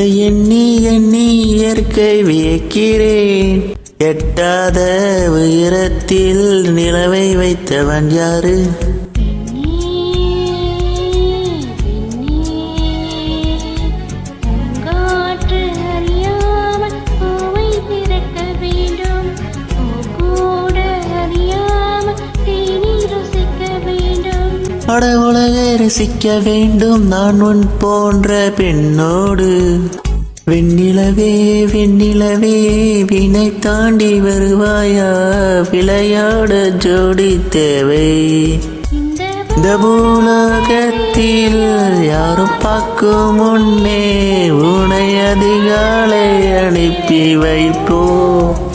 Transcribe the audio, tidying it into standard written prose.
இதை எண்ணி எண்ணி இயற்கை வியக்கிறேன். எட்டாத உயரத்தில் நிலவை வைத்தவன் யாரு? அட உலகை ரசிக்க வேண்டும் நான் உன் போன்ற பெண்ணோடு. வெண்ணிலவே வெண்ணிலவே வினை தாண்டி வருவாயா? விளையாட ஜோடி தேவை. இந்த பூலோகத்தில் யாரும் பார்க்கும் முன்னே உன்னை அதிகாலை அனுப்பி வைப்போம்.